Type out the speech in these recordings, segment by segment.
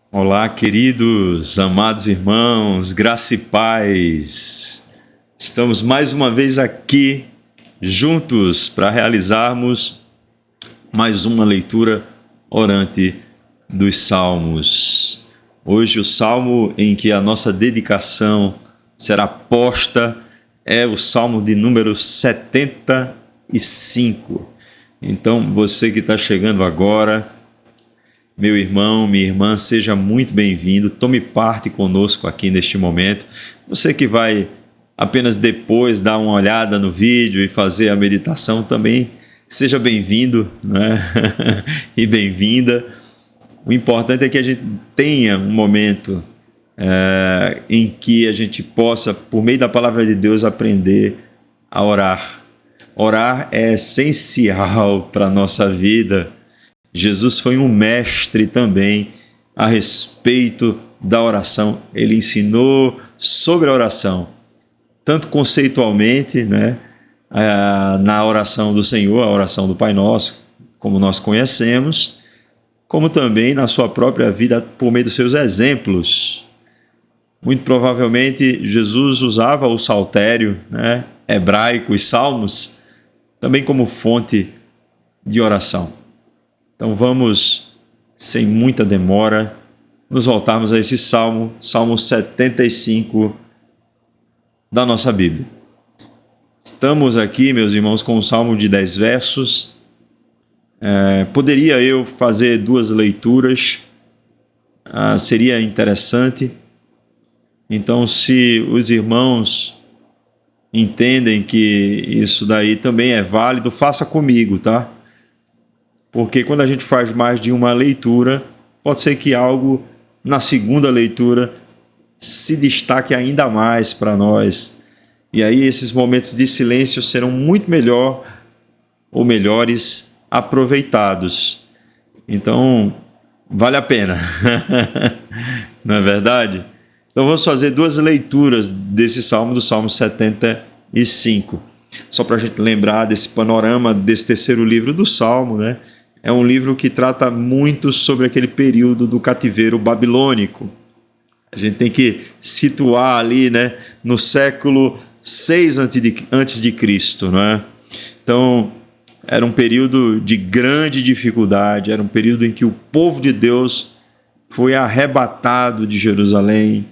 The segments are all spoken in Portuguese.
Olá, queridos, amados irmãos, graça e paz. Estamos mais uma vez aqui juntos para realizarmos mais uma leitura orante dos Salmos. Hoje o salmo em que a nossa dedicação será posta é o Salmo de número 75. Então, você que está chegando agora, meu irmão, minha irmã, seja muito bem-vindo, tome parte conosco aqui neste momento. Você que vai apenas depois dar uma olhada no vídeo e fazer a meditação também, seja bem-vindo, né? E bem-vinda. O importante é que a gente tenha um momento em que a gente possa, por meio da palavra de Deus, aprender a orar. Orar é essencial para a nossa vida. Jesus foi um mestre também a respeito da oração. Ele ensinou sobre a oração, tanto conceitualmente, né, na oração do Senhor, a oração do Pai Nosso, como nós conhecemos, como também na sua própria vida por meio dos seus exemplos. Muito provavelmente Jesus usava o saltério, né, hebraico e salmos também como fonte de oração. Então vamos, sem muita demora, nos voltarmos a esse Salmo, Salmo 75 da nossa Bíblia. Estamos aqui, meus irmãos, com um Salmo de 10 versos. Poderia eu fazer duas leituras, seria interessante. Então, se os irmãos entendem que isso daí também é válido, faça comigo, tá? Porque quando a gente faz mais de uma leitura, pode ser que algo na segunda leitura se destaque ainda mais para nós. E aí esses momentos de silêncio serão muito melhores aproveitados. Então, vale a pena. Não é verdade? Então vamos fazer duas leituras desse salmo, do Salmo 75. Só para a gente lembrar desse panorama desse terceiro livro do Salmo, né? É um livro que trata muito sobre aquele período do cativeiro babilônico. A gente tem que situar ali, né, no século 6 antes de Cristo, não é? Então, era um período de grande dificuldade, era um período em que o povo de Deus foi arrebatado de Jerusalém,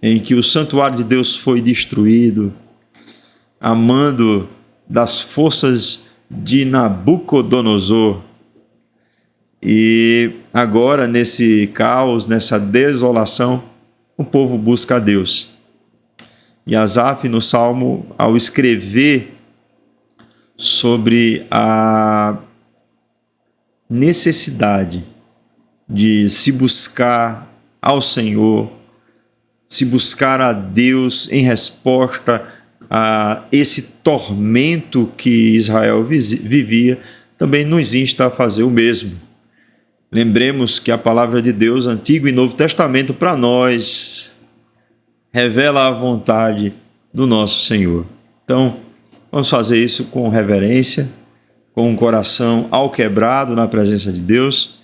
em que o santuário de Deus foi destruído, a mando das forças de Nabucodonosor. E agora, nesse caos, nessa desolação, o povo busca a Deus. E Asaf, no Salmo, ao escrever sobre a necessidade de se buscar ao Senhor, se buscar a Deus em resposta a esse tormento que Israel vivia, também nos insta a fazer o mesmo. Lembremos que a palavra de Deus, Antigo e Novo Testamento, para nós, revela a vontade do nosso Senhor. Então, vamos fazer isso com reverência, com um coração alquebrado na presença de Deus,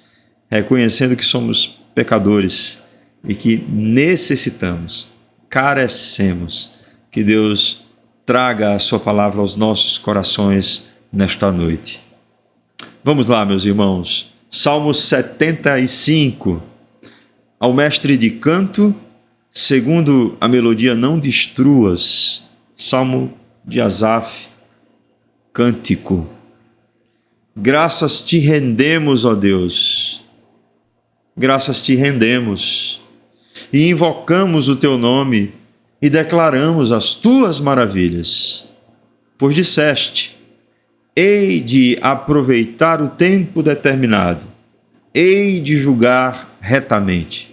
reconhecendo que somos pecadores e que necessitamos, carecemos que Deus traga a sua palavra aos nossos corações nesta noite. Vamos lá, meus irmãos. Salmo 75. Ao mestre de canto, segundo a melodia Não Destruas. Salmo de Asaf, cântico. Graças te rendemos, ó Deus. Graças te rendemos. E invocamos o teu nome e declaramos as tuas maravilhas. Pois disseste: hei de aproveitar o tempo determinado, hei de julgar retamente.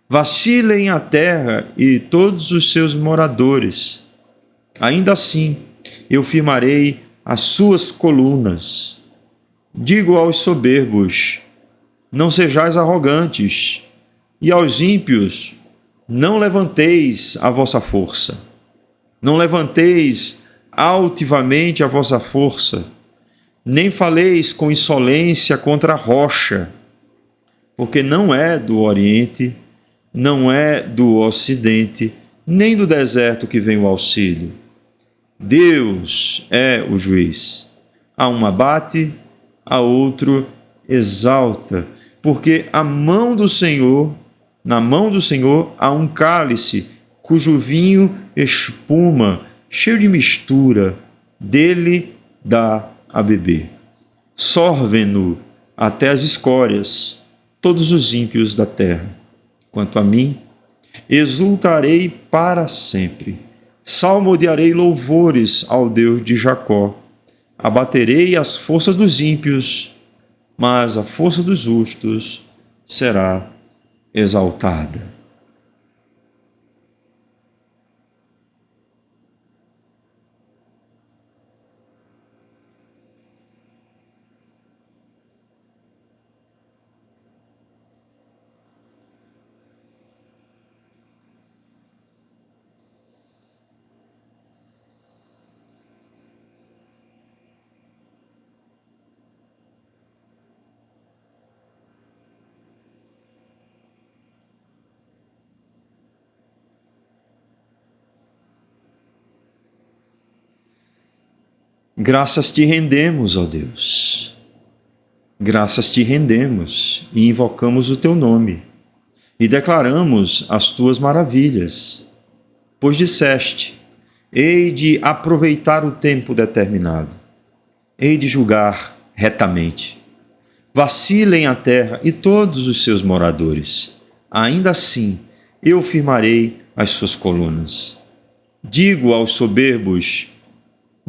Vacilem a terra e todos os seus moradores. Ainda assim, eu firmarei as suas colunas. Digo aos soberbos: não sejais arrogantes, e aos ímpios: não levanteis a vossa força. Não levanteis altivamente a vossa força, nem faleis com insolência contra a rocha. porque não é do Oriente, não é do Ocidente, nem do deserto que vem o auxílio. Deus é o juiz. A um abate, a outro exalta, porque na mão do Senhor há um cálice, cujo vinho espuma, cheio de mistura, dele dá a beber. Sorvem-no até as escórias, todos os ímpios da terra. Quanto a mim, exultarei para sempre. Salmodiarei louvores ao Deus de Jacó. Abaterei as forças dos ímpios, mas a força dos justos será exaltada. Graças te rendemos, ó Deus. Graças te rendemos e invocamos o teu nome e declaramos as tuas maravilhas, pois disseste: hei de aproveitar o tempo determinado, hei de julgar retamente. Vacilem a terra e todos os seus moradores, ainda assim eu firmarei as suas colunas. Digo aos soberbos: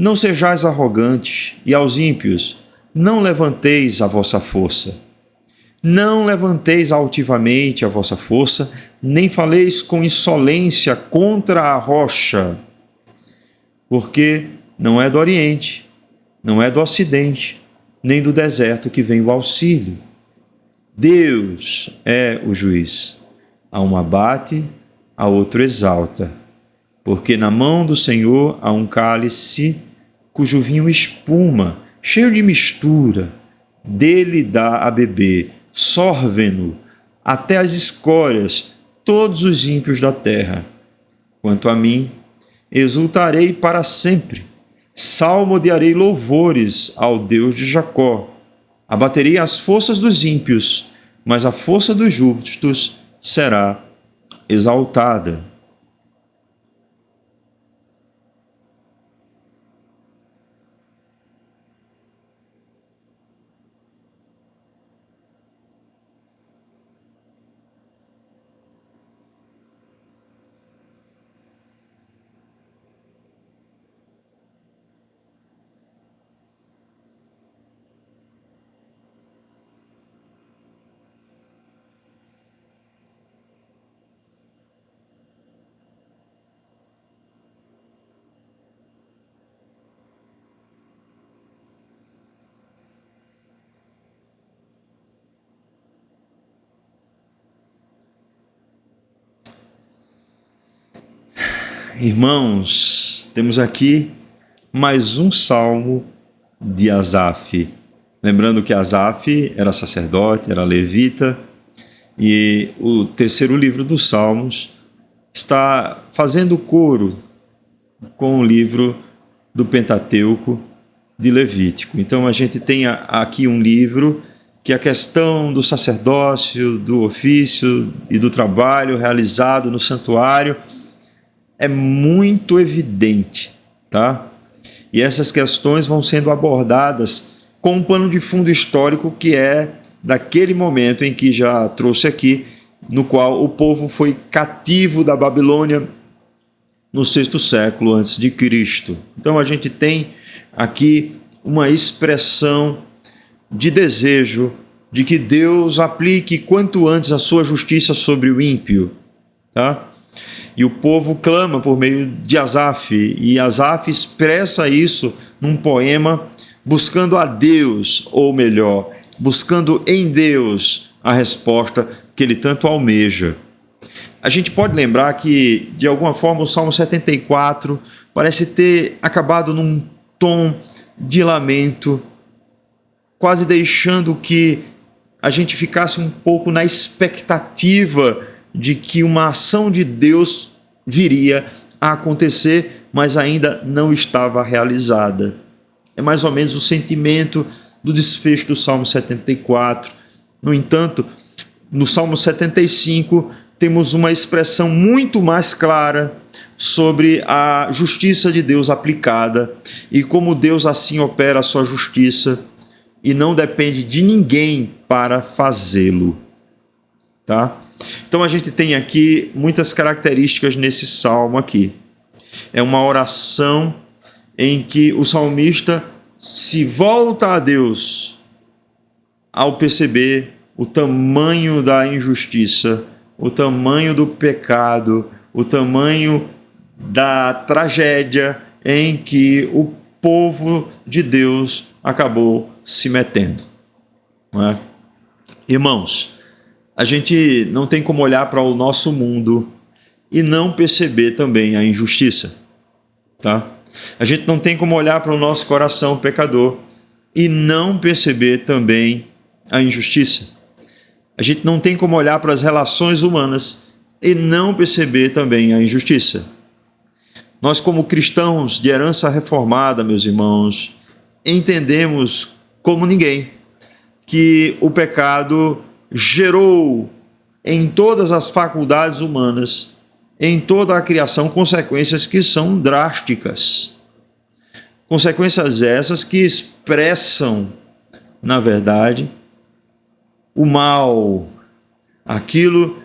não sejais arrogantes, e aos ímpios: não levanteis a vossa força. Não levanteis altivamente a vossa força, nem faleis com insolência contra a rocha, porque não é do Oriente, não é do Ocidente, nem do deserto que vem o auxílio. Deus é o juiz. A um abate, a outro exalta, porque na mão do Senhor há um cálice cujo vinho espuma, cheio de mistura, dele dá a beber, sorvem-no até as escórias, todos os ímpios da terra. Quanto a mim, exultarei para sempre, salmodiarei louvores ao Deus de Jacó. Abaterei as forças dos ímpios, mas a força dos justos será exaltada. Irmãos, temos aqui mais um salmo de Asaf. Lembrando que Asaf era sacerdote, era levita, e o terceiro livro dos Salmos está fazendo coro com o livro do Pentateuco de Levítico. Então a gente tem aqui um livro que a questão do sacerdócio, do ofício e do trabalho realizado no santuário é muito evidente, tá? E essas questões vão sendo abordadas com um pano de fundo histórico que é daquele momento em que já trouxe aqui, no qual o povo foi cativo da Babilônia no 6º século antes de Cristo. Então a gente tem aqui uma expressão de desejo de que Deus aplique quanto antes a sua justiça sobre o ímpio, tá? E o povo clama por meio de Asaf, e Asaf expressa isso num poema buscando a Deus, ou melhor, buscando em Deus a resposta que ele tanto almeja. A gente pode lembrar que, de alguma forma, o Salmo 74 parece ter acabado num tom de lamento, quase deixando que a gente ficasse um pouco na expectativa de que uma ação de Deus viria a acontecer, mas ainda não estava realizada. É mais ou menos o sentimento do desfecho do Salmo 74. No entanto, no Salmo 75, temos uma expressão muito mais clara sobre a justiça de Deus aplicada e como Deus assim opera a sua justiça e não depende de ninguém para fazê-lo. Tá? Então a gente tem aqui muitas características nesse salmo aqui. É uma oração em que o salmista se volta a Deus ao perceber o tamanho da injustiça, o tamanho do pecado, o tamanho da tragédia em que o povo de Deus acabou se metendo. Não é? Irmãos, a gente não tem como olhar para o nosso mundo e não perceber também a injustiça. Tá? A gente não tem como olhar para o nosso coração pecador e não perceber também a injustiça. A gente não tem como olhar para as relações humanas e não perceber também a injustiça. Nós, como cristãos de herança reformada, meus irmãos, entendemos como ninguém que o pecado gerou em todas as faculdades humanas, em toda a criação, consequências que são drásticas. Consequências essas que expressam, na verdade, o mal, aquilo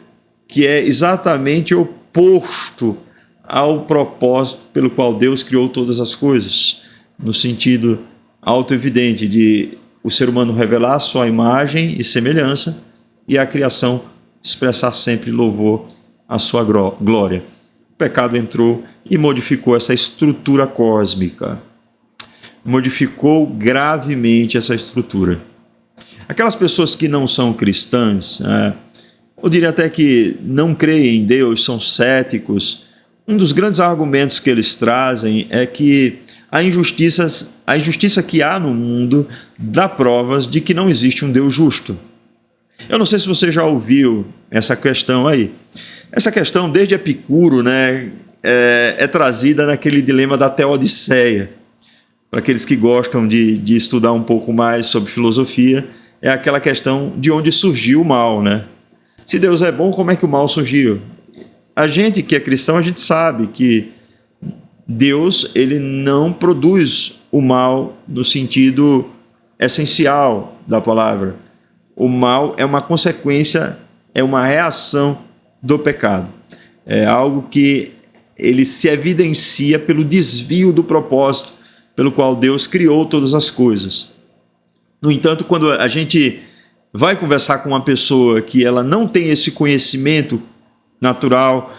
que é exatamente oposto ao propósito pelo qual Deus criou todas as coisas, no sentido autoevidente de o ser humano revelar sua imagem e semelhança e a criação expressar sempre louvor à sua glória. O pecado entrou e modificou essa estrutura cósmica, modificou gravemente essa estrutura. Aquelas pessoas que não são cristãs, eu diria até que não creem em Deus, são céticos, um dos grandes argumentos que eles trazem é que a injustiça que há no mundo dá provas de que não existe um Deus justo. Eu não sei se você já ouviu essa questão aí. Essa questão, desde Epicuro, né, é trazida naquele dilema da Teodiceia. Para aqueles que gostam de estudar um pouco mais sobre filosofia, é aquela questão de onde surgiu o mal, né? Se Deus é bom, como é que o mal surgiu? A gente que é cristão, a gente sabe que Deus, ele não produz o mal no sentido essencial da palavra. O mal é uma consequência, é uma reação do pecado. É algo que ele se evidencia pelo desvio do propósito pelo qual Deus criou todas as coisas. No entanto, quando a gente vai conversar com uma pessoa que ela não tem esse conhecimento natural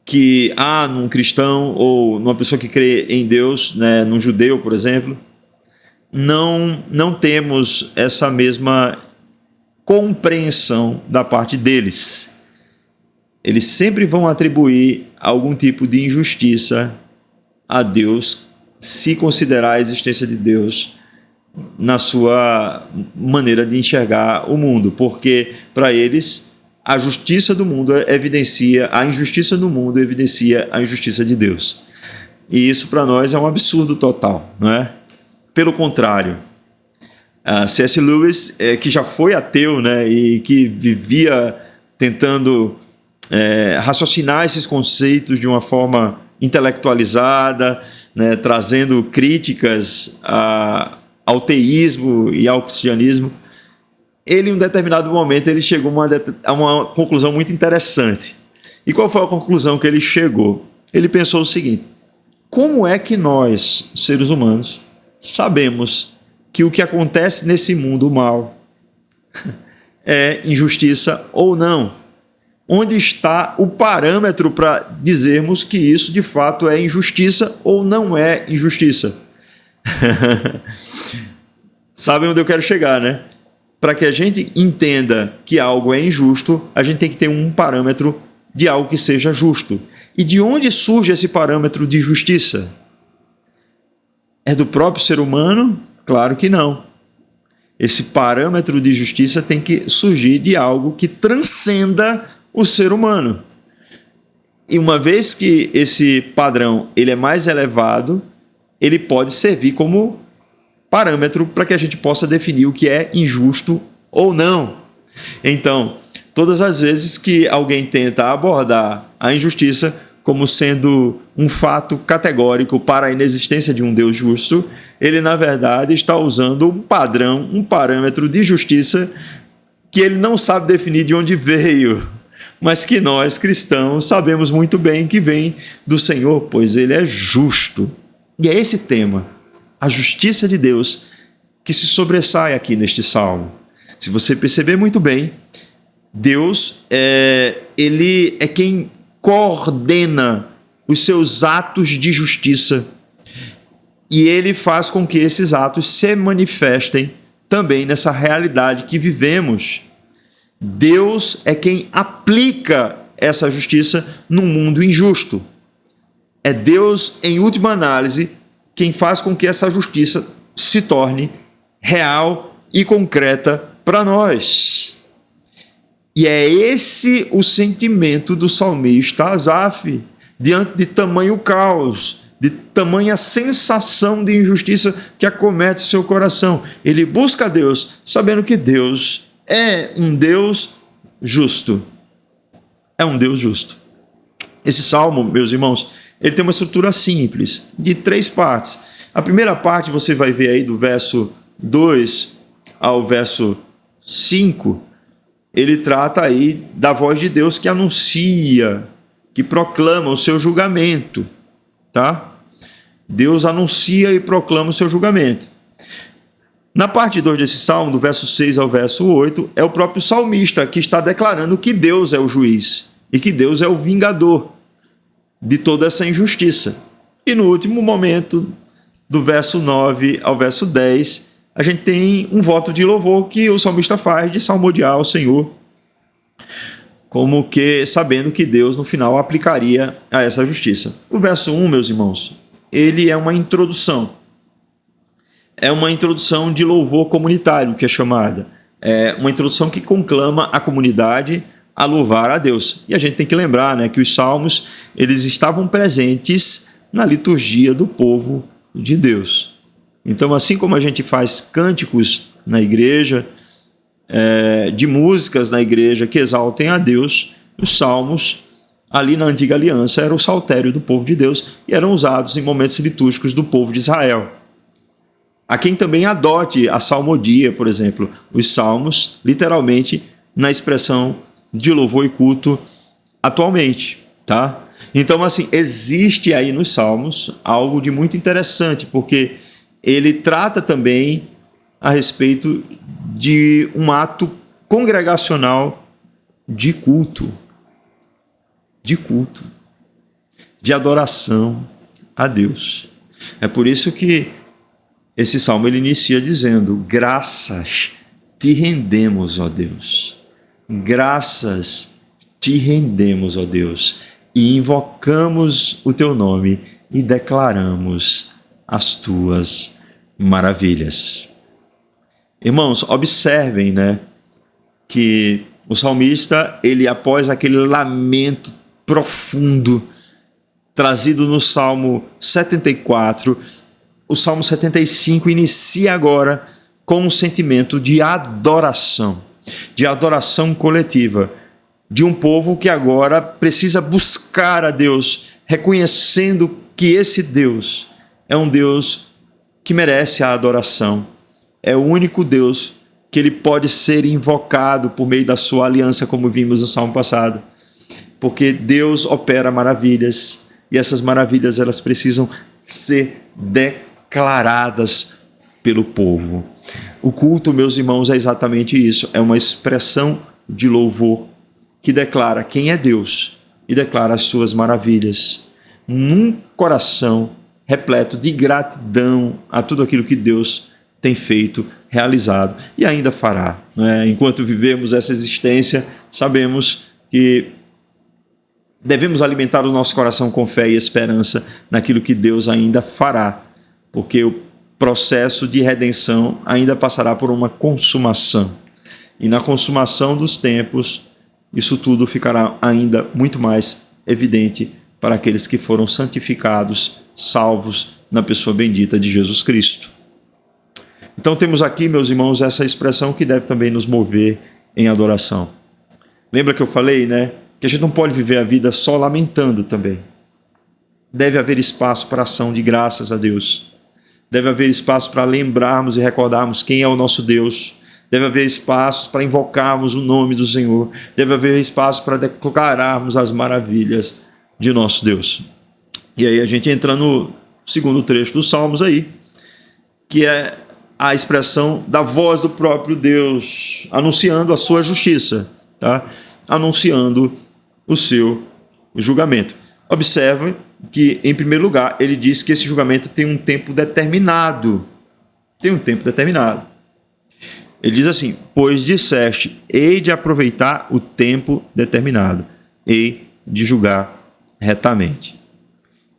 que há num cristão ou numa pessoa que crê em Deus, né, num judeu, por exemplo, não temos essa mesma compreensão da parte deles. Eles sempre vão atribuir algum tipo de injustiça a Deus, se considerar a existência de Deus na sua maneira de enxergar o mundo, porque para eles a justiça do mundo evidencia, a injustiça do mundo evidencia a injustiça de Deus. E isso para nós é um absurdo total, não é? Pelo contrário, C.S. Lewis, que já foi ateu, né, e que vivia tentando raciocinar esses conceitos de uma forma intelectualizada, né, trazendo críticas ao teísmo e ao cristianismo, ele, em um determinado momento, ele chegou a uma conclusão muito interessante. E qual foi a conclusão que ele chegou? Ele pensou o seguinte: como é que nós, seres humanos, sabemos que o que acontece nesse mundo mal é injustiça ou não? Onde está o parâmetro para dizermos que isso de fato é injustiça ou não é injustiça? Sabem onde eu quero chegar, né? Para que a gente entenda que algo é injusto, a gente tem que ter um parâmetro de algo que seja justo. E de onde surge esse parâmetro de justiça? É do próprio ser humano? Claro que não. esse parâmetro de justiça tem que surgir de algo que transcenda o ser humano. E uma vez que esse padrão ele é mais elevado, ele pode servir como parâmetro para que a gente possa definir o que é injusto ou não. Então, todas as vezes que alguém tenta abordar a injustiça como sendo um fato categórico para a inexistência de um Deus justo, ele, na verdade, está usando um padrão, um parâmetro de justiça que ele não sabe definir de onde veio, mas que nós, cristãos, sabemos muito bem que vem do Senhor, pois Ele é justo. E é esse tema, a justiça de Deus, que se sobressai aqui neste salmo. Se você perceber muito bem, Deus ele é quem coordena os seus atos de justiça e ele faz com que esses atos se manifestem também nessa realidade que vivemos. Deus é quem aplica essa justiça num mundo injusto. É Deus, em última análise, quem faz com que essa justiça se torne real e concreta para nós. E é esse o sentimento do salmista Asaf, diante de tamanho caos, de tamanha sensação de injustiça que acomete seu coração. Ele busca a Deus, sabendo que Deus é um Deus justo. É um Deus justo. Esse salmo, meus irmãos, ele tem uma estrutura simples, de 3 partes. A primeira parte você vai ver aí do verso 2 ao verso 5, ele trata aí da voz de Deus que anuncia, que proclama o seu julgamento, tá? Deus anuncia e proclama o seu julgamento. Na parte 2 desse salmo, do verso 6 ao verso 8, é o próprio salmista que está declarando que Deus é o juiz e que Deus é o vingador de toda essa injustiça. E no último momento, do verso 9 ao verso 10, a gente tem um voto de louvor que o salmista faz de salmodiar ao Senhor, como que sabendo que Deus no final aplicaria a essa justiça. O verso 1, meus irmãos, ele é uma introdução. É uma introdução de louvor comunitário, que é chamada. É uma introdução que conclama a comunidade a louvar a Deus. E a gente tem que lembrar, né, que os salmos eles estavam presentes na liturgia do povo de Deus. Então, assim como a gente faz cânticos na igreja, de músicas na igreja que exaltem a Deus, os salmos, ali na antiga aliança, era o saltério do povo de Deus e eram usados em momentos litúrgicos do povo de Israel. Há quem também adote a salmodia, por exemplo, os salmos, literalmente, na expressão de louvor e culto atualmente, tá? Então, assim, existe aí nos salmos algo de muito interessante, porque ele trata também a respeito de um ato congregacional de culto, de adoração a Deus. É por isso que esse salmo ele inicia dizendo: graças te rendemos, ó Deus. Graças te rendemos, ó Deus, e invocamos o teu nome e declaramos as tuas maravilhas. Irmãos, observem, né, que o salmista, ele após aquele lamento profundo trazido no Salmo 74, o Salmo 75 inicia agora com um sentimento de adoração coletiva, de um povo que agora precisa buscar a Deus, reconhecendo que esse Deus é um Deus que merece a adoração. É o único Deus que ele pode ser invocado por meio da sua aliança, como vimos no Salmo passado. Porque Deus opera maravilhas, e essas maravilhas elas precisam ser declaradas pelo povo. O culto, meus irmãos, é exatamente isso. É uma expressão de louvor que declara quem é Deus e declara as suas maravilhas num coração repleto de gratidão a tudo aquilo que Deus tem feito, realizado e ainda fará, né? Enquanto vivemos essa existência, sabemos que devemos alimentar o nosso coração com fé e esperança naquilo que Deus ainda fará, porque processo de redenção ainda passará por uma consumação. E na consumação dos tempos, isso tudo ficará ainda muito mais evidente para aqueles que foram santificados, salvos na pessoa bendita de Jesus Cristo. Então temos aqui, meus irmãos, essa expressão que deve também nos mover em adoração. Lembra que eu falei, né? Que a gente não pode viver a vida só lamentando também. Deve haver espaço para ação de graças a Deus. Deve haver espaço para lembrarmos e recordarmos quem é o nosso Deus. Deve haver espaço para invocarmos o nome do Senhor. Deve haver espaço para declararmos as maravilhas de nosso Deus. E aí a gente entra no segundo trecho dos Salmos aí, que é a expressão da voz do próprio Deus, anunciando a sua justiça, tá? Anunciando o seu julgamento. Observe que, em primeiro lugar, ele diz que esse julgamento tem um tempo determinado. Tem um tempo determinado. Ele diz assim: pois disseste, hei de aproveitar o tempo determinado, hei de julgar retamente.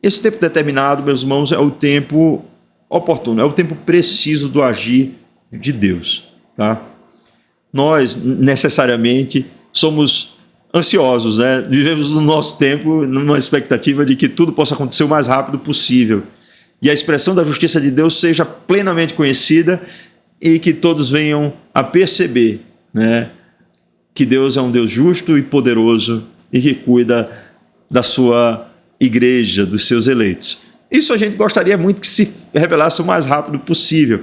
Esse tempo determinado, meus irmãos, é o tempo oportuno, é o tempo preciso do agir de Deus, tá? Nós, necessariamente, somos ansiosos, né? Vivemos no nosso tempo numa expectativa de que tudo possa acontecer o mais rápido possível e a expressão da justiça de Deus seja plenamente conhecida e que todos venham a perceber, né, que Deus é um Deus justo e poderoso e que cuida da sua igreja, dos seus eleitos. Isso a gente gostaria muito que se revelasse o mais rápido possível.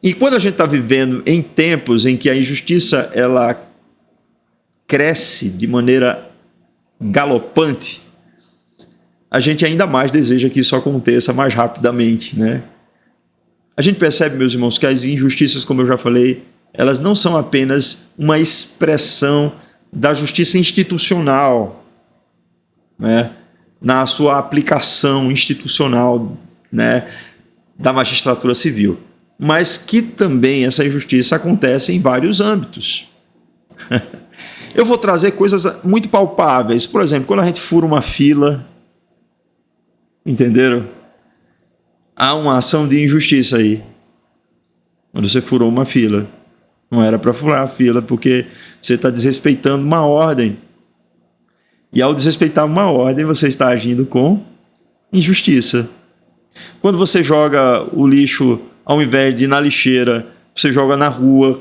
E quando a gente está vivendo em tempos em que a injustiça ela cresce de maneira galopante, a gente ainda mais deseja que isso aconteça mais rapidamente, né? A gente percebe, meus irmãos, que as injustiças, como eu já falei, elas não são apenas uma expressão da justiça institucional, né, na sua aplicação institucional, né, da magistratura civil, mas que também essa injustiça acontece em vários âmbitos. Eu vou trazer coisas muito palpáveis. Por exemplo, quando a gente fura uma fila, entenderam? Há uma ação de injustiça aí. Quando você furou uma fila, não era para furar a fila, porque você está desrespeitando uma ordem. E ao desrespeitar uma ordem, você está agindo com injustiça. Quando você joga o lixo, ao invés de ir na lixeira, você joga na rua,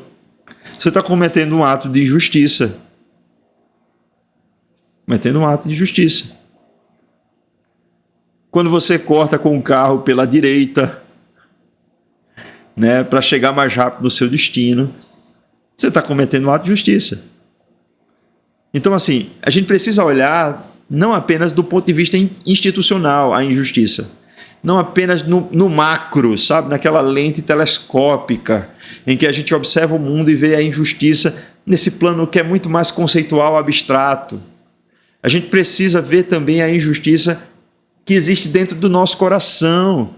você está cometendo um ato de injustiça. Cometendo um ato de justiça. Quando você corta com o carro pela direita, né, para chegar mais rápido no seu destino, você está cometendo um ato de justiça. Então, assim, a gente precisa olhar não apenas do ponto de vista institucional a injustiça, não apenas no macro, sabe, naquela lente telescópica em que a gente observa o mundo e vê a injustiça nesse plano que é muito mais conceitual, abstrato. A gente precisa ver também a injustiça que existe dentro do nosso coração.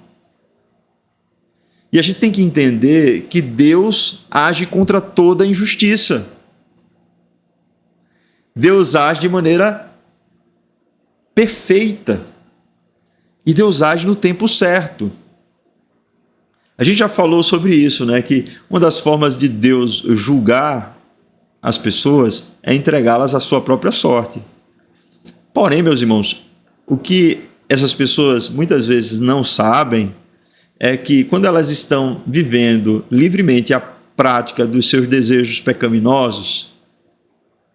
E a gente tem que entender que Deus age contra toda injustiça. Deus age de maneira perfeita. E Deus age no tempo certo. A gente já falou sobre isso, né? Que uma das formas de Deus julgar as pessoas é entregá-las à sua própria sorte. Porém, meus irmãos, o que essas pessoas muitas vezes não sabem é que quando elas estão vivendo livremente a prática dos seus desejos pecaminosos,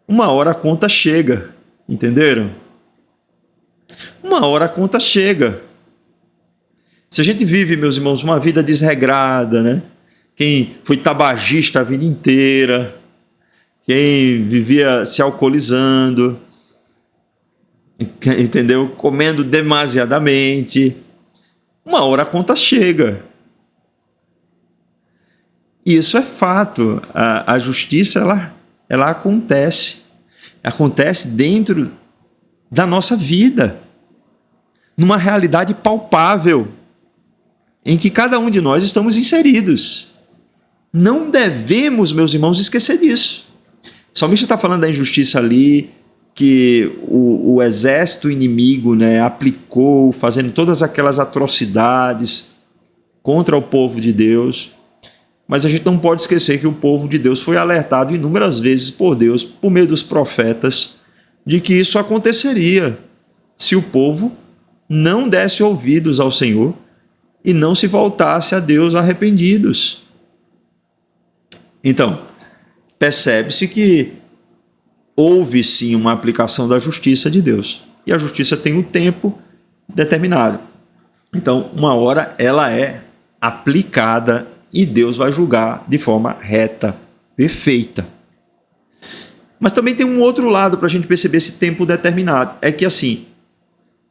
uma hora a conta chega, entenderam? Uma hora a conta chega. Se a gente vive, meus irmãos, uma vida desregrada, né? Quem foi tabagista a vida inteira, quem vivia se alcoolizando, entendeu? Comendo demasiadamente, uma hora a conta chega. Isso é fato. A justiça, ela acontece. Acontece dentro da nossa vida, numa realidade palpável, em que cada um de nós estamos inseridos. Não devemos, meus irmãos, esquecer disso. O salmista está falando da injustiça ali, que o exército inimigo, né, aplicou, fazendo todas aquelas atrocidades contra o povo de Deus, mas a gente não pode esquecer que o povo de Deus foi alertado inúmeras vezes por Deus, por meio dos profetas, de que isso aconteceria se o povo não desse ouvidos ao Senhor e não se voltasse a Deus arrependidos. Então, percebe-se que houve sim uma aplicação da justiça de Deus. E a justiça tem um tempo determinado. Então, uma hora ela é aplicada e Deus vai julgar de forma reta, perfeita. Mas também tem um outro lado para a gente perceber esse tempo determinado. É que assim,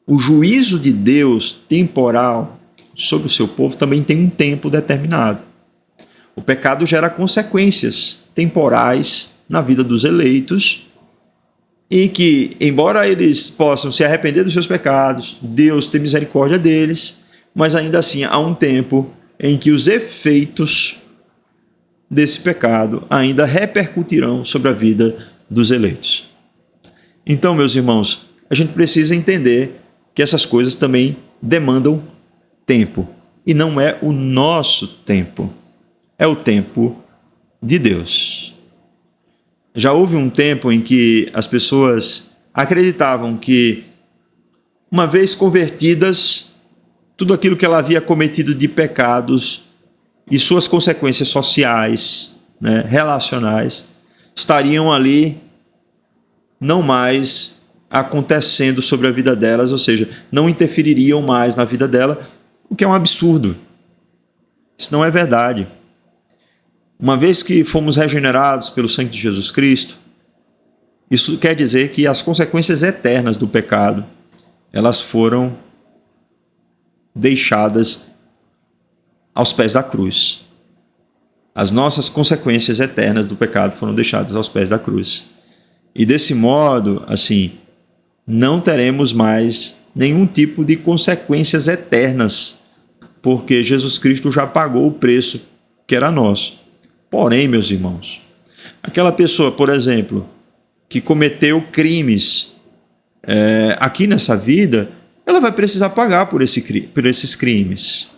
o juízo de Deus temporal sobre o seu povo também tem um tempo determinado. O pecado gera consequências temporais na vida dos eleitos e que, embora eles possam se arrepender dos seus pecados, Deus tem misericórdia deles, mas ainda assim há um tempo em que os efeitos desse pecado ainda repercutirão sobre a vida dos eleitos. Então, meus irmãos, a gente precisa entender que essas coisas também demandam tempo. E não é o nosso tempo, é o tempo de Deus. Já houve um tempo em que as pessoas acreditavam que, uma vez convertidas, tudo aquilo que ela havia cometido de pecados e suas consequências sociais, relacionais, estariam ali não mais acontecendo sobre a vida delas, ou seja, não interfeririam mais na vida dela, o que é um absurdo. Isso não é verdade. Uma vez que fomos regenerados pelo sangue de Jesus Cristo, isso quer dizer que as consequências eternas do pecado, elas foram deixadas aos pés da cruz. As nossas consequências eternas do pecado foram deixadas aos pés da cruz. E desse modo, assim, não teremos mais nenhum tipo de consequências eternas, porque Jesus Cristo já pagou o preço que era nosso. Porém, meus irmãos, aquela pessoa, por exemplo, que cometeu crimes aqui nessa vida, ela vai precisar pagar por esses crimes.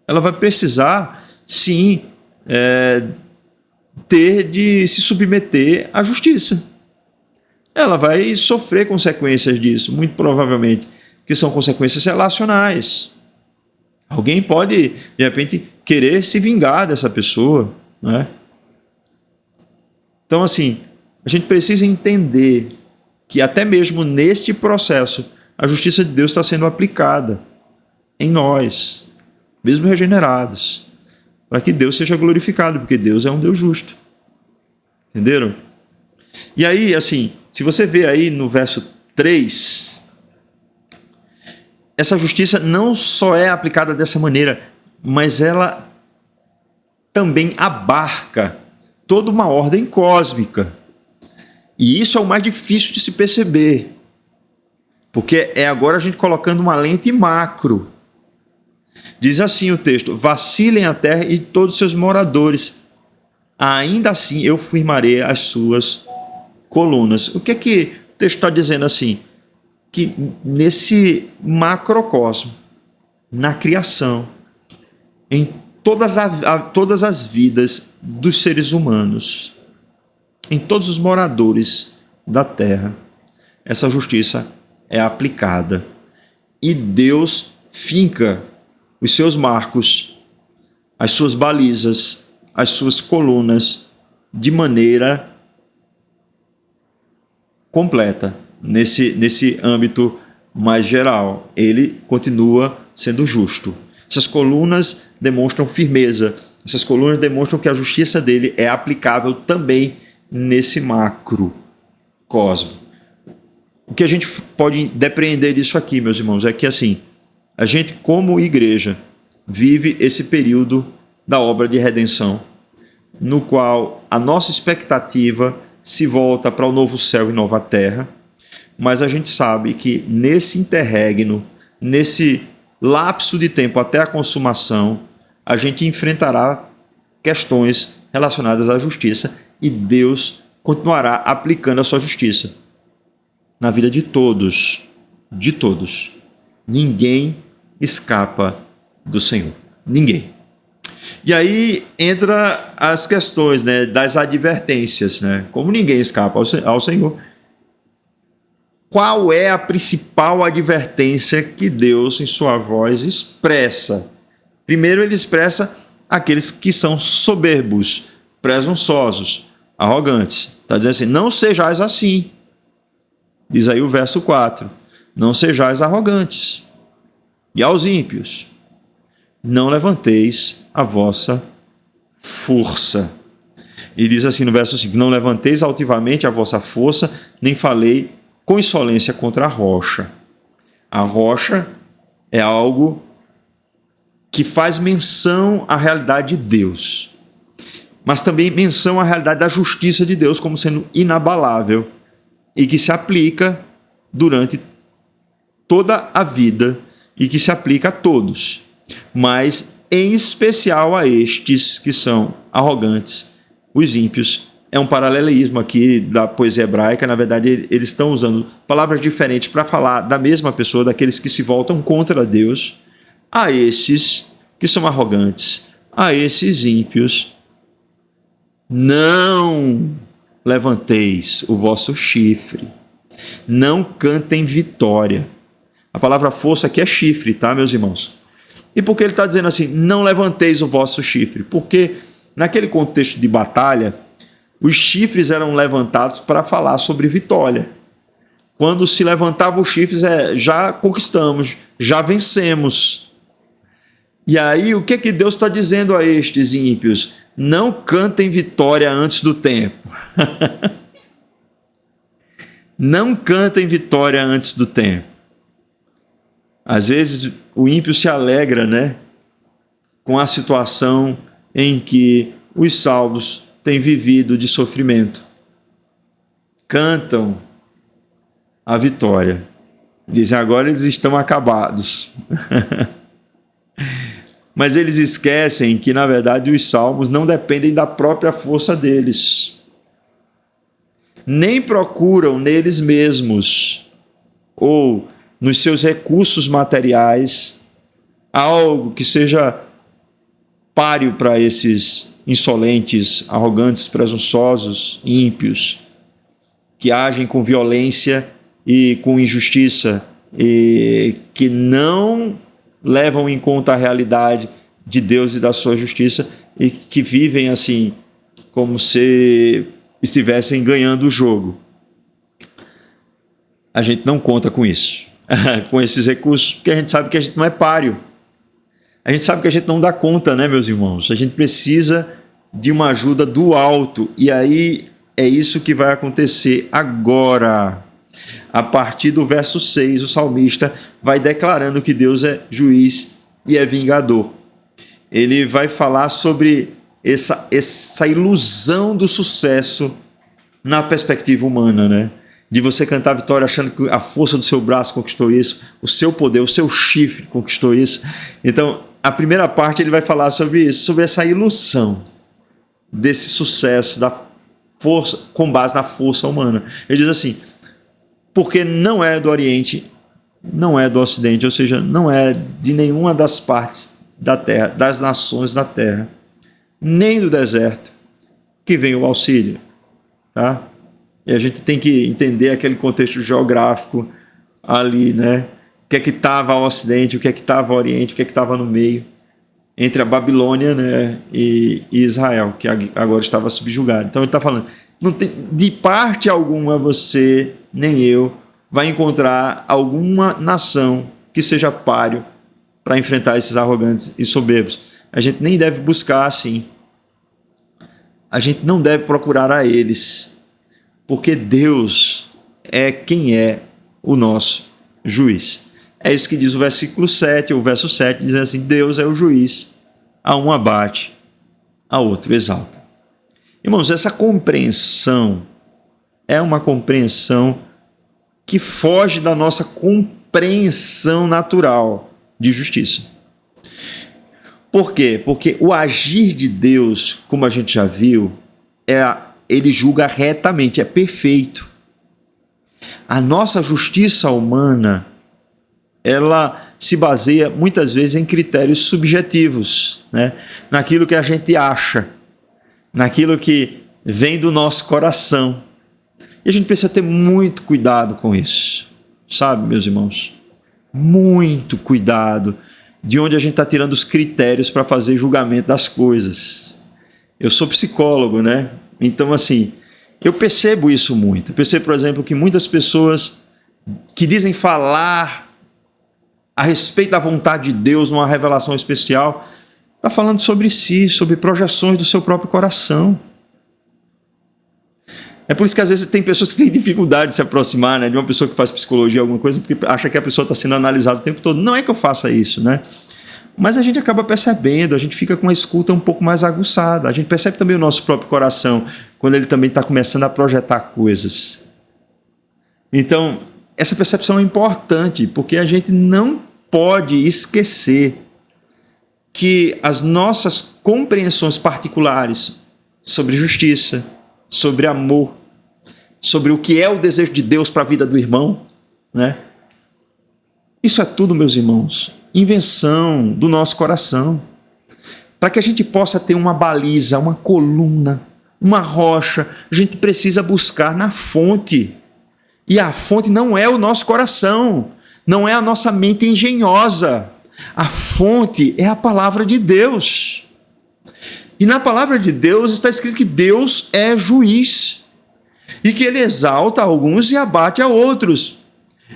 Ela vai precisar, sim, ter de se submeter à justiça. Ela vai sofrer consequências disso, muito provavelmente, que são consequências relacionais. Alguém pode, de repente, querer se vingar dessa pessoa, não é? Então, assim, a gente precisa entender que até mesmo neste processo, a justiça de Deus está sendo aplicada em nós, mesmo regenerados, para que Deus seja glorificado, porque Deus é um Deus justo. Entenderam? E aí, assim, se você vê aí no verso 3, essa justiça não só é aplicada dessa maneira, mas ela também abarca toda uma ordem cósmica. E isso é o mais difícil de se perceber, porque é agora a gente colocando uma lente macro. Diz assim o texto: vacilem a terra e todos os seus moradores, ainda assim eu firmarei as suas colunas. O que é que o texto está dizendo assim? Que nesse macrocosmo, na criação, em todas as vidas dos seres humanos, em todos os moradores da terra, essa justiça é aplicada. E Deus finca os seus marcos, as suas balizas, as suas colunas, de maneira completa, nesse âmbito mais geral. Ele continua sendo justo. Essas colunas demonstram firmeza, essas colunas demonstram que a justiça dele é aplicável também nesse macrocosmo. O que a gente pode depreender disso aqui, meus irmãos, é que assim, a gente, como igreja, vive esse período da obra de redenção, no qual a nossa expectativa se volta para o novo céu e nova terra, mas a gente sabe que nesse interregno, nesse lapso de tempo até a consumação, a gente enfrentará questões relacionadas à justiça e Deus continuará aplicando a sua justiça na vida de todos, de todos. Ninguém escapa do Senhor. Ninguém. E aí entra as questões, né, das advertências, né? Como ninguém escapa ao Senhor. Qual é a principal advertência que Deus, em sua voz, expressa? Primeiro, ele expressa aqueles que são soberbos, presunçosos, arrogantes. Está dizendo assim: não sejais assim. Diz aí o verso 4. Não sejais arrogantes. E aos ímpios: não levanteis a vossa força. E diz assim no verso 5: não levanteis altivamente a vossa força, nem falei com insolência contra a rocha. A rocha é algo que faz menção à realidade de Deus, mas também menção à realidade da justiça de Deus como sendo inabalável e que se aplica durante toda a vida e que se aplica a todos, mas em especial a estes que são arrogantes, os ímpios. É um paralelismo aqui da poesia hebraica. Na verdade, eles estão usando palavras diferentes para falar da mesma pessoa, daqueles que se voltam contra Deus. A esses que são arrogantes, a esses ímpios: não levanteis o vosso chifre, não cantem vitória. A palavra força aqui é chifre, tá, meus irmãos? E por que ele está dizendo assim: não levanteis o vosso chifre? Porque naquele contexto de batalha, os chifres eram levantados para falar sobre vitória. Quando se levantava os chifres, já conquistamos, já vencemos. E aí, o que Deus está dizendo a estes ímpios? Não cantem vitória antes do tempo. Não cantem vitória antes do tempo. Às vezes, o ímpio se alegra, né, com a situação em que os salvos têm vivido de sofrimento. Cantam a vitória. Dizem: agora eles estão acabados. Mas eles esquecem que, na verdade, os salmos não dependem da própria força deles. Nem procuram neles mesmos ou nos seus recursos materiais algo que seja páreo para esses insolentes, arrogantes, presunçosos, ímpios, que agem com violência e com injustiça, e que não levam em conta a realidade de Deus e da sua justiça, e que vivem assim, como se estivessem ganhando o jogo. A gente não conta com isso, com esses recursos, porque a gente sabe que a gente não é páreo. A gente sabe que a gente não dá conta, né, meus irmãos? A gente precisa de uma ajuda do alto. E aí é isso que vai acontecer agora. A partir do verso 6, o salmista vai declarando que Deus é juiz e é vingador. Ele vai falar sobre essa ilusão do sucesso na perspectiva humana, né? De você cantar a vitória achando que a força do seu braço conquistou isso, o seu poder, o seu chifre conquistou isso. Então, a primeira parte ele vai falar sobre isso, sobre essa ilusão desse sucesso da força, com base na força humana. Ele diz assim: porque não é do Oriente, não é do Ocidente, ou seja, não é de nenhuma das partes da terra, das nações da terra, nem do deserto, que vem o auxílio, tá? E a gente tem que entender aquele contexto geográfico ali, né? O que é que estava ao Ocidente, o que é que estava ao Oriente, o que é que estava no meio, entre a Babilônia, né, e Israel, que agora estava subjugado. Então ele está falando: não tem, de parte alguma você, nem eu, vai encontrar alguma nação que seja páreo para enfrentar esses arrogantes e soberbos. A gente nem deve buscar assim. A gente não deve procurar a eles, porque Deus é quem é o nosso juiz. É isso que diz o versículo 7, o verso 7 diz assim: Deus é o juiz, a um abate, a outro exalta. Irmãos, essa compreensão é uma compreensão que foge da nossa compreensão natural de justiça. Por quê? Porque o agir de Deus, como a gente já viu, ele julga retamente, é perfeito. A nossa justiça humana, ela se baseia muitas vezes em critérios subjetivos, né? Naquilo que a gente acha, naquilo que vem do nosso coração. E a gente precisa ter muito cuidado com isso, sabe, meus irmãos? Muito cuidado de onde a gente está tirando os critérios para fazer julgamento das coisas. Eu sou psicólogo, né? Então, assim, eu percebo isso muito. Eu percebo, por exemplo, que muitas pessoas que dizem falar a respeito da vontade de Deus numa revelação especial, está falando sobre si, sobre projeções do seu próprio coração. É por isso que às vezes tem pessoas que têm dificuldade de se aproximar, né, de uma pessoa que faz psicologia, alguma coisa, porque acha que a pessoa está sendo analisada o tempo todo. Não é que eu faça isso, né? Mas a gente acaba percebendo, a gente fica com a escuta um pouco mais aguçada. A gente percebe também o nosso próprio coração, quando ele também está começando a projetar coisas. Então, essa percepção é importante, porque a gente não pode esquecer que as nossas compreensões particulares sobre justiça, sobre amor, sobre o que é o desejo de Deus para a vida do irmão, né? Isso é tudo, meus irmãos, invenção do nosso coração. Para que a gente possa ter uma baliza, uma coluna, uma rocha, a gente precisa buscar na fonte. E a fonte não é o nosso coração, não é a nossa mente engenhosa. A fonte é a palavra de Deus. E na palavra de Deus está escrito que Deus é juiz e que ele exalta alguns e abate a outros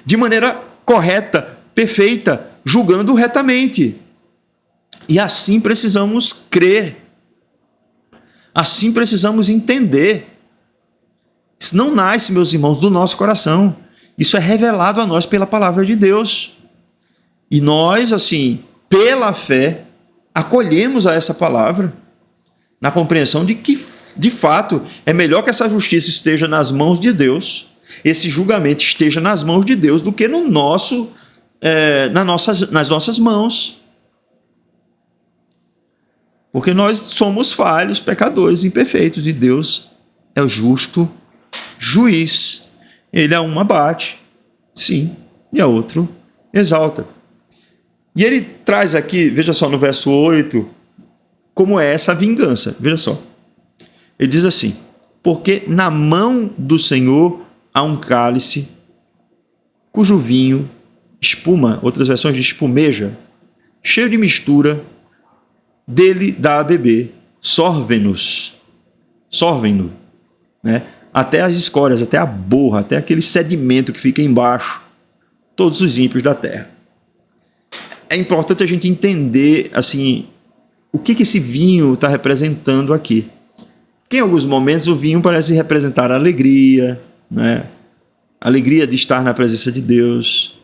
de maneira correta, perfeita, julgando retamente. E assim precisamos crer. Assim precisamos entender. Isso não nasce, meus irmãos, do nosso coração. Isso é revelado a nós pela palavra de Deus. E nós, assim, pela fé, acolhemos a essa palavra, na compreensão de que, de fato, é melhor que essa justiça esteja nas mãos de Deus, esse julgamento esteja nas mãos de Deus, do que no nosso, nas nossas mãos. Porque nós somos falhos, pecadores, imperfeitos, e Deus é o justo juiz. Ele a um abate, sim, e a outro exalta. E ele traz aqui, veja só, no verso 8, como é essa vingança. Veja só. Ele diz assim: porque na mão do Senhor há um cálice, cujo vinho espuma, outras versões de espumeja, cheio de mistura, dele dá a beber, sorvem-no, né? Até as escórias, até a borra, até aquele sedimento que fica embaixo, todos os ímpios da terra. É importante a gente entender, assim, o que esse vinho está representando aqui. Porque em alguns momentos o vinho parece representar a alegria, né? A alegria de estar na presença de Deus,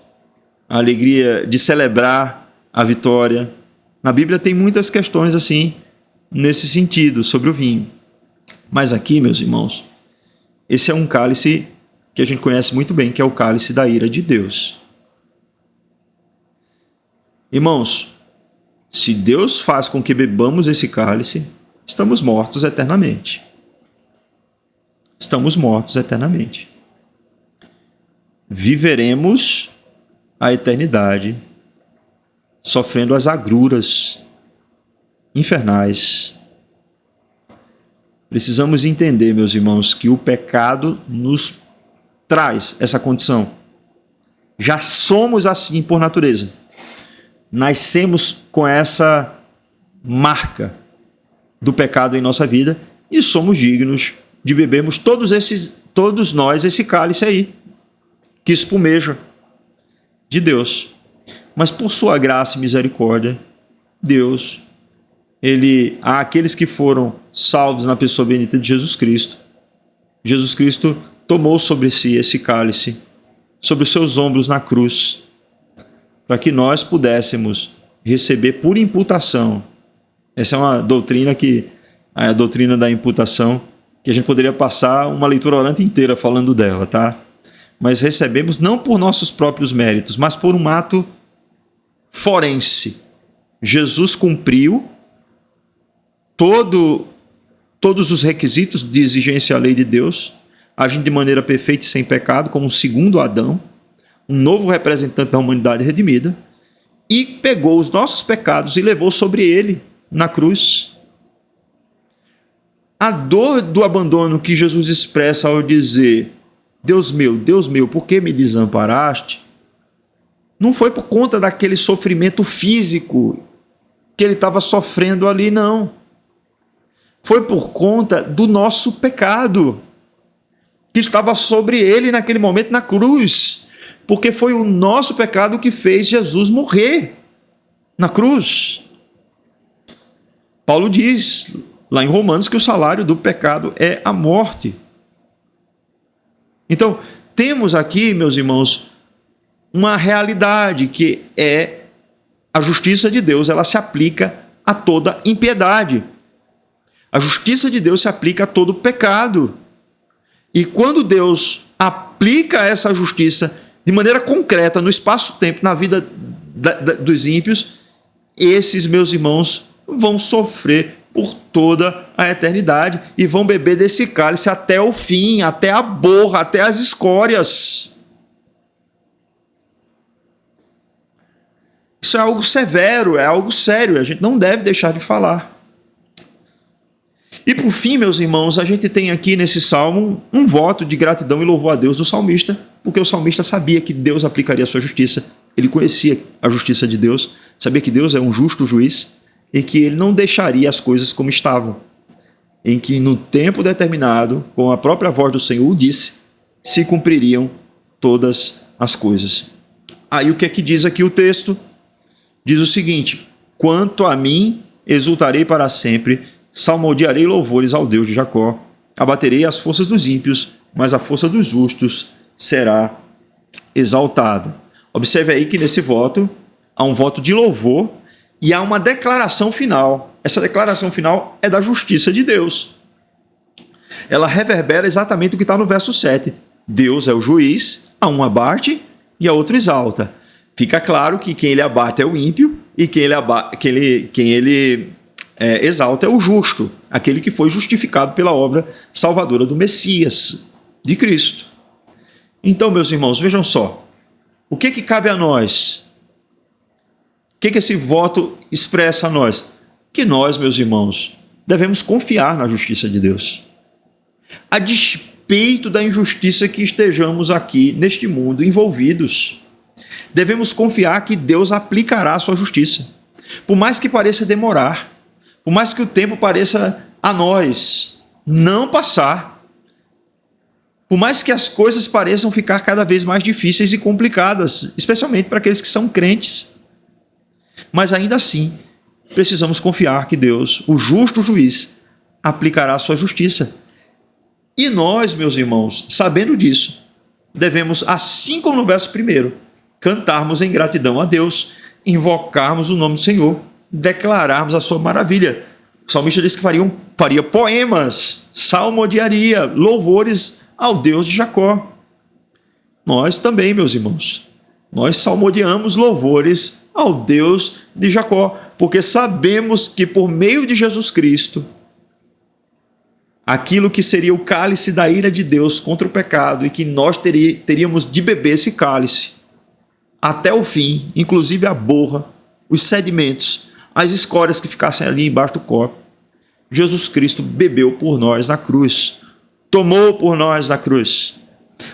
a alegria de celebrar a vitória. Na Bíblia tem muitas questões assim, nesse sentido, sobre o vinho. Mas aqui, meus irmãos, esse é um cálice que a gente conhece muito bem, que é o cálice da ira de Deus. Irmãos, se Deus faz com que bebamos esse cálice, estamos mortos eternamente. Estamos mortos eternamente. Viveremos a eternidade sofrendo as agruras infernais. Precisamos entender, meus irmãos, que o pecado nos traz essa condição. Já somos assim por natureza. Nascemos com essa marca do pecado em nossa vida e somos dignos de bebermos todos nós esse cálice aí, que espumeja de Deus. Mas por sua graça e misericórdia, Deus, há aqueles que foram salvos na pessoa bendita de Jesus Cristo. Jesus Cristo tomou sobre si esse cálice, sobre os seus ombros na cruz, para que nós pudéssemos receber por imputação. Essa é uma doutrina a doutrina da imputação, que a gente poderia passar uma leitura orante inteira falando dela, tá? Mas recebemos não por nossos próprios méritos, mas por um ato forense. Jesus cumpriu todos os requisitos de exigência à lei de Deus, agindo de maneira perfeita e sem pecado, como um segundo Adão, um novo representante da humanidade redimida, e pegou os nossos pecados e levou sobre ele na cruz. A dor do abandono que Jesus expressa ao dizer: Deus meu, por que me desamparaste? Não foi por conta daquele sofrimento físico que ele estava sofrendo ali, não. Foi por conta do nosso pecado que estava sobre ele naquele momento na cruz. Porque foi o nosso pecado que fez Jesus morrer na cruz. Paulo diz lá em Romanos que o salário do pecado é a morte. Então, temos aqui, meus irmãos, uma realidade que é a justiça de Deus, ela se aplica a toda impiedade. A justiça de Deus se aplica a todo pecado. E quando Deus aplica essa justiça de maneira concreta no espaço-tempo, na vida dos ímpios, esses, meus irmãos, vão sofrer por toda a eternidade e vão beber desse cálice até o fim, até a borra, até as escórias. Isso é algo severo, é algo sério, a gente não deve deixar de falar. E por fim, meus irmãos, a gente tem aqui nesse salmo um voto de gratidão e louvor a Deus do salmista, porque o salmista sabia que Deus aplicaria a sua justiça, ele conhecia a justiça de Deus, sabia que Deus é um justo juiz e que ele não deixaria as coisas como estavam, em que no tempo determinado, com a própria voz do Senhor disse, se cumpririam todas as coisas. Aí o que é que diz aqui o texto? Diz o seguinte: quanto a mim, exultarei para sempre, salmodiarei louvores ao Deus de Jacó, abaterei as forças dos ímpios, mas a força dos justos será exaltada. Observe aí que nesse voto há um voto de louvor e há uma declaração final. Essa declaração final é da justiça de Deus. Ela reverbera exatamente o que está no verso 7. Deus é o juiz, a um abate e a outro exalta. Fica claro que quem ele abate é o ímpio e quem ele exalta é o justo, aquele que foi justificado pela obra salvadora do Messias, de Cristo. Então, meus irmãos, vejam só, o que cabe a nós? O que esse voto expressa a nós? Que nós, meus irmãos, devemos confiar na justiça de Deus. A despeito da injustiça que estejamos aqui, neste mundo, envolvidos, devemos confiar que Deus aplicará a sua justiça. Por mais que pareça demorar, por mais que o tempo pareça a nós não passar, por mais que as coisas pareçam ficar cada vez mais difíceis e complicadas, especialmente para aqueles que são crentes, mas ainda assim, precisamos confiar que Deus, o justo juiz, aplicará a sua justiça. E nós, meus irmãos, sabendo disso, devemos, assim como no verso 1, cantarmos em gratidão a Deus, invocarmos o nome do Senhor, declararmos a sua maravilha. O salmista disse que faria poemas, salmodiaria, louvores ao Deus de Jacó. Nós também, meus irmãos, nós salmodiamos louvores ao Deus de Jacó, porque sabemos que por meio de Jesus Cristo, aquilo que seria o cálice da ira de Deus contra o pecado e que nós teríamos de beber esse cálice até o fim, inclusive a borra, os sedimentos, as escórias que ficassem ali embaixo do corpo, Jesus Cristo bebeu por nós na cruz, tomou por nós na cruz,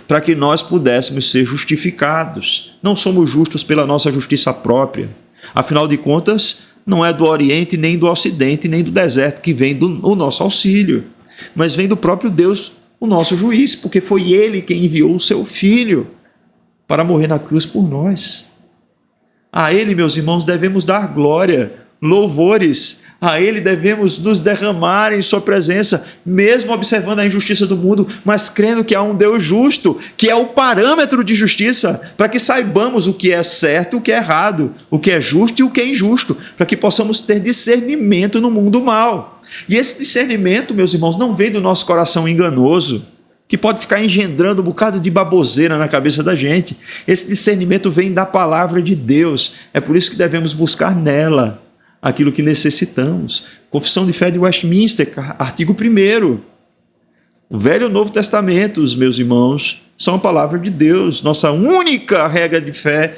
para que nós pudéssemos ser justificados. Não somos justos pela nossa justiça própria. Afinal de contas, não é do Oriente, nem do Ocidente, nem do deserto que vem o nosso auxílio, mas vem do próprio Deus, o nosso juiz, porque foi Ele quem enviou o seu Filho para morrer na cruz por nós. A Ele, meus irmãos, devemos dar glória, louvores. A Ele devemos nos derramar em sua presença, mesmo observando a injustiça do mundo, mas crendo que há um Deus justo, que é o parâmetro de justiça, para que saibamos o que é certo e o que é errado, o que é justo e o que é injusto, para que possamos ter discernimento no mundo mal. E esse discernimento, meus irmãos, não vem do nosso coração enganoso, que pode ficar engendrando um bocado de baboseira na cabeça da gente. Esse discernimento vem da palavra de Deus. É por isso que devemos buscar nela aquilo que necessitamos. Confissão de Fé de Westminster, artigo 1º. O Velho e o Novo Testamento, meus irmãos, são a palavra de Deus, nossa única regra de fé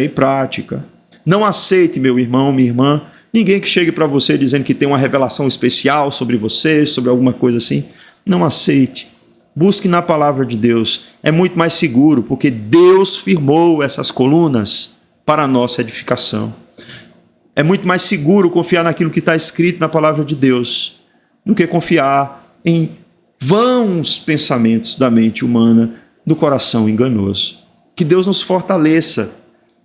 e prática. Não aceite, meu irmão, minha irmã, ninguém que chegue para você dizendo que tem uma revelação especial sobre você, sobre alguma coisa assim. Não aceite. Busque na palavra de Deus. É muito mais seguro, porque Deus firmou essas colunas para a nossa edificação. É muito mais seguro confiar naquilo que está escrito na palavra de Deus do que confiar em vãos pensamentos da mente humana, do coração enganoso. Que Deus nos fortaleça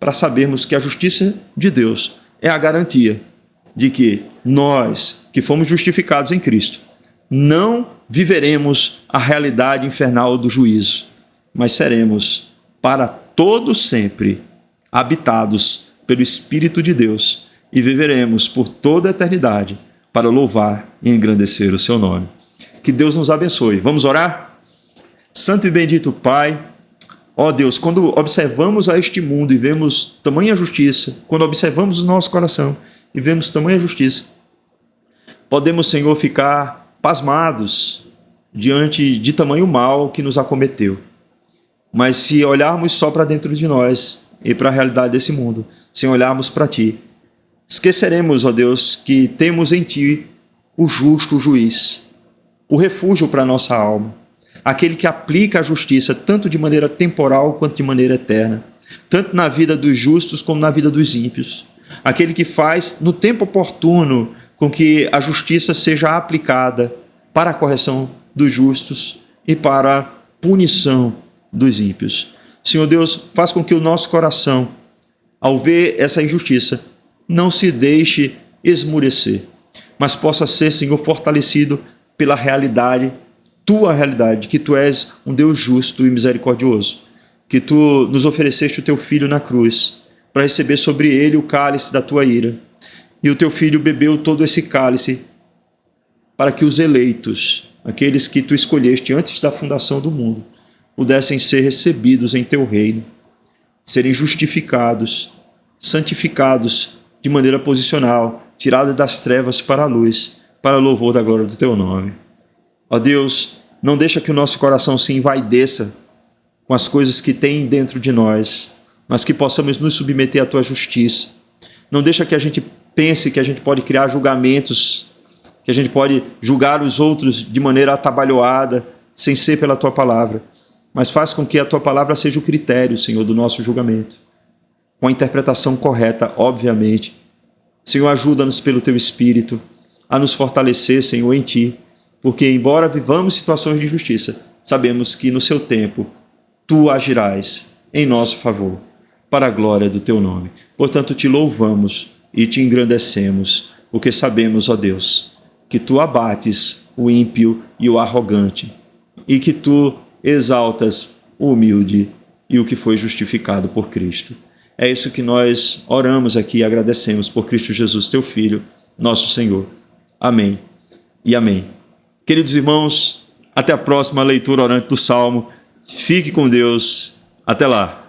para sabermos que a justiça de Deus é a garantia de que nós, que fomos justificados em Cristo, não viveremos a realidade infernal do juízo, mas seremos para todo sempre habitados pelo Espírito de Deus e viveremos por toda a eternidade para louvar e engrandecer o seu nome. Que Deus nos abençoe. Vamos orar? Santo e bendito Pai, ó Deus, quando observamos a este mundo e vemos tamanha justiça, quando observamos o nosso coração e vemos tamanha justiça, podemos, Senhor, ficar pasmados diante de tamanho mal que nos acometeu. Mas se olharmos só para dentro de nós e para a realidade desse mundo, sem olharmos para Ti, esqueceremos, ó Deus, que temos em Ti o justo juiz, o refúgio para a nossa alma, aquele que aplica a justiça tanto de maneira temporal quanto de maneira eterna, tanto na vida dos justos como na vida dos ímpios, aquele que faz no tempo oportuno com que a justiça seja aplicada para a correção dos justos e para a punição dos ímpios. Senhor Deus, faz com que o nosso coração, ao ver essa injustiça, não se deixe esmurecer, mas possa ser, Senhor, fortalecido pela realidade, Tua realidade, que Tu és um Deus justo e misericordioso, que Tu nos ofereceste o Teu Filho na cruz, para receber sobre Ele o cálice da Tua ira, e o Teu Filho bebeu todo esse cálice para que os eleitos, aqueles que Tu escolheste antes da fundação do mundo, pudessem ser recebidos em Teu reino, serem justificados, santificados de maneira posicional, tirados das trevas para a luz, para louvor da glória do Teu nome. Ó Deus, não deixa que o nosso coração se envaideça com as coisas que tem dentro de nós, mas que possamos nos submeter à Tua justiça. Não deixa que a gente pense que a gente pode criar julgamentos, que a gente pode julgar os outros de maneira atabalhoada, sem ser pela Tua palavra, mas faz com que a Tua palavra seja o critério, Senhor, do nosso julgamento, com a interpretação correta, obviamente. Senhor, ajuda-nos pelo Teu Espírito a nos fortalecer, Senhor, em Ti, porque embora vivamos situações de injustiça, sabemos que no Seu tempo Tu agirás em nosso favor, para a glória do Teu nome. Portanto, Te louvamos e Te engrandecemos, porque sabemos, ó Deus, que Tu abates o ímpio e o arrogante, e que Tu exaltas o humilde e o que foi justificado por Cristo. É isso que nós oramos aqui e agradecemos por Cristo Jesus, Teu Filho, nosso Senhor. Amém e amém. Queridos irmãos, até a próxima leitura orante do Salmo. Fique com Deus. Até lá.